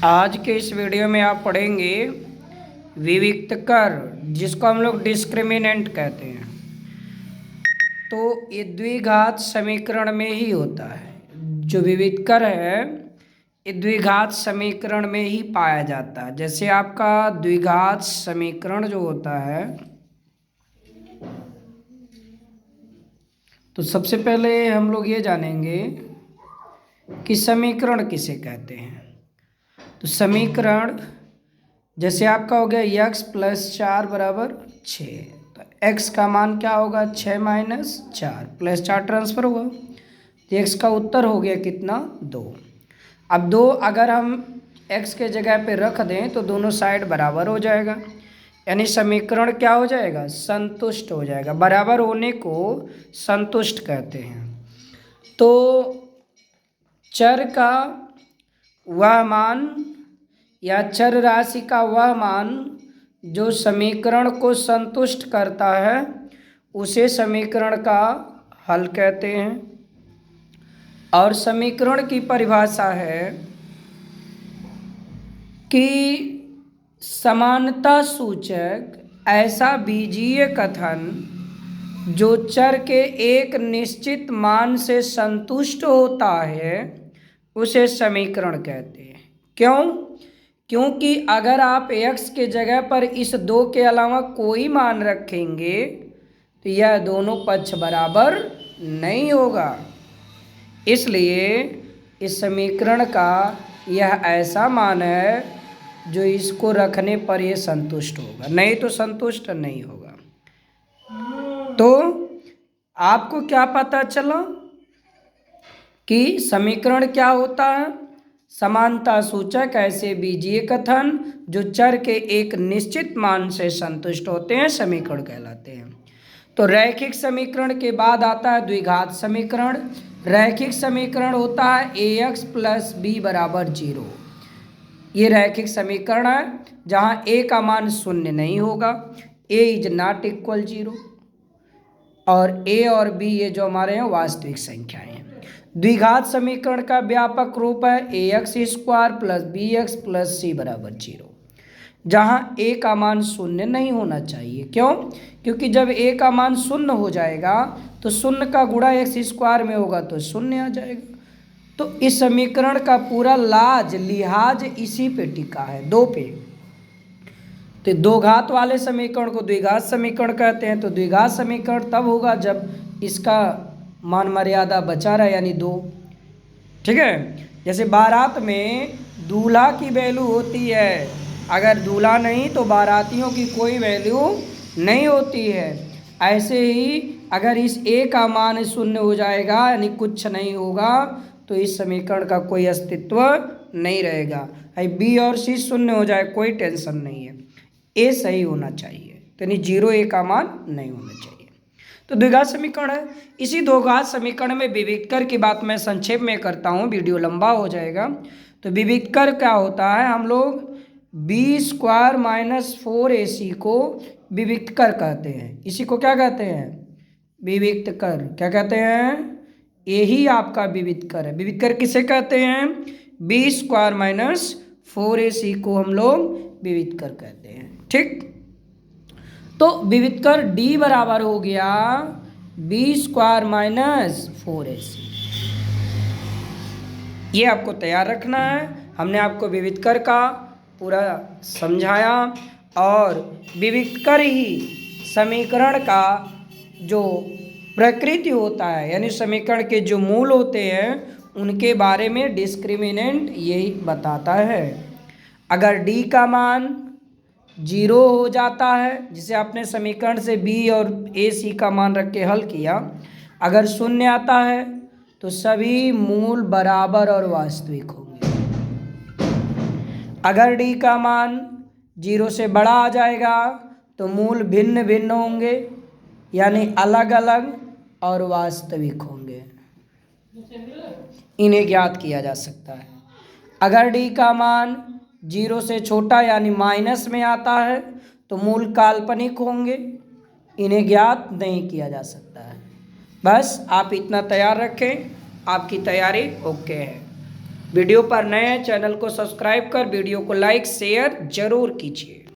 आज के इस वीडियो में आप पढ़ेंगे विविक्त कर, जिसको हम लोग डिस्क्रिमिनेंट कहते हैं। तो ये द्विघात समीकरण में ही होता है। जो विविक्त कर है ये द्विघात समीकरण में ही पाया जाता है। जैसे आपका द्विघात समीकरण जो होता है, तो सबसे पहले हम लोग ये जानेंगे कि समीकरण किसे कहते हैं। तो समीकरण जैसे आपका हो गया x + 4 = 6, तो x का मान क्या होगा 6 - 4 +4 ट्रांसफ़र हुआ, तो x का उत्तर हो गया कितना 2। अब 2 अगर हम x के जगह पे रख दें तो दोनों साइड बराबर हो जाएगा, यानी समीकरण क्या हो जाएगा संतुष्ट हो जाएगा। बराबर होने को संतुष्ट कहते हैं। तो चर का वह मान या चर राशि का वह मान जो समीकरण को संतुष्ट करता है उसे समीकरण का हल कहते हैं। और समीकरण की परिभाषा है कि समानता सूचक ऐसा बीजीय कथन जो चर के एक निश्चित मान से संतुष्ट होता है उसे समीकरण कहते हैं। क्यों? क्योंकि अगर आप x के जगह पर इस 2 के अलावा कोई मान रखेंगे तो यह दोनों पक्ष बराबर नहीं होगा। इसलिए इस समीकरण का यह ऐसा मान है जो इसको रखने पर यह संतुष्ट होगा, नहीं तो संतुष्ट नहीं होगा। तो आपको क्या पता चला कि समीकरण क्या होता है? समानता सूचक ऐसे बीजीय कथन जो चर के एक निश्चित मान से संतुष्ट होते हैं समीकरण कहलाते हैं। तो रैखिक समीकरण के बाद आता है द्विघात समीकरण। रैखिक समीकरण होता है ax + b = 0। ये रैखिक समीकरण है जहाँ a का मान 0 नहीं होगा, a ≠ 0, और a और b ये जो हमारे हैं वास्तविक संख्याएं हैं। द्विघात समीकरण का व्यापक रूप है ax² + bx + c = 0, जहाँ a का मान 0 नहीं होना चाहिए। क्यों? क्योंकि जब a का मान 0 हो जाएगा तो 0 का गुणा x² में होगा तो 0 आ जाएगा। तो इस समीकरण का पूरा लिहाज इसी पे टिका है, 2 पे। तो 2 घात वाले समीकरण को द्विघात समीकरण कहते हैं। तो द्विघात समीकरण तब होगा जब इसका मान मर्यादा बचा रहे, यानी 2। ठीक है। जैसे बारात में दूल्हा की वैल्यू होती है, अगर दूल्हा नहीं तो बारातियों की कोई वैल्यू नहीं होती है। ऐसे ही अगर इस a का मान 0 हो जाएगा, यानी कुछ नहीं होगा, तो इस समीकरण का कोई अस्तित्व नहीं रहेगा। b और c 0 हो जाए कोई टेंशन नहीं है, a सही होना चाहिए, तो यानी 0 a का मान नहीं होना चाहिए। तो द्विघात समीकरण है। इसी द्विघात समीकरण में विविक्त कर की बात मैं संक्षेप में करता हूँ, वीडियो लंबा हो जाएगा। तो विविक्त कर क्या होता है? हम लोग b² - 4ac को विविक्त कर कहते हैं। इसी को क्या कहते हैं? विविक्त कर। क्या कहते हैं? यही आपका विविक्त कर है। विविक्त कर किसे कहते हैं? b² - 4ac को हम लोग विविक्त कर कहते हैं। ठीक। तो विविक्त कर d बराबर हो गया b² - 4ac। ये आपको तैयार रखना है। हमने आपको विविक्त कर का पूरा समझाया, और विविक्त कर ही समीकरण का जो प्रकृति होता है, यानी समीकरण के जो मूल होते हैं उनके बारे में डिस्क्रिमिनेंट यही बताता है। अगर d का मान 0 हो जाता है, जिसे आपने समीकरण से b और ac का मान रख के हल किया, अगर 0 आता है तो सभी मूल बराबर और वास्तविक होंगे। अगर d का मान 0 से बड़ा आ जाएगा तो मूल भिन्न भिन्न होंगे, यानी अलग अलग और वास्तविक होंगे। इन्हें ज्ञात किया जा सकता है। अगर d का मान 0 से छोटा यानी माइनस में आता है तो मूल काल्पनिक होंगे, इन्हें ज्ञात नहीं किया जा सकता है। बस आप इतना तैयार रखें, आपकी तैयारी ओके है। वीडियो पर नए चैनल को सब्सक्राइब कर वीडियो को लाइक शेयर जरूर कीजिए।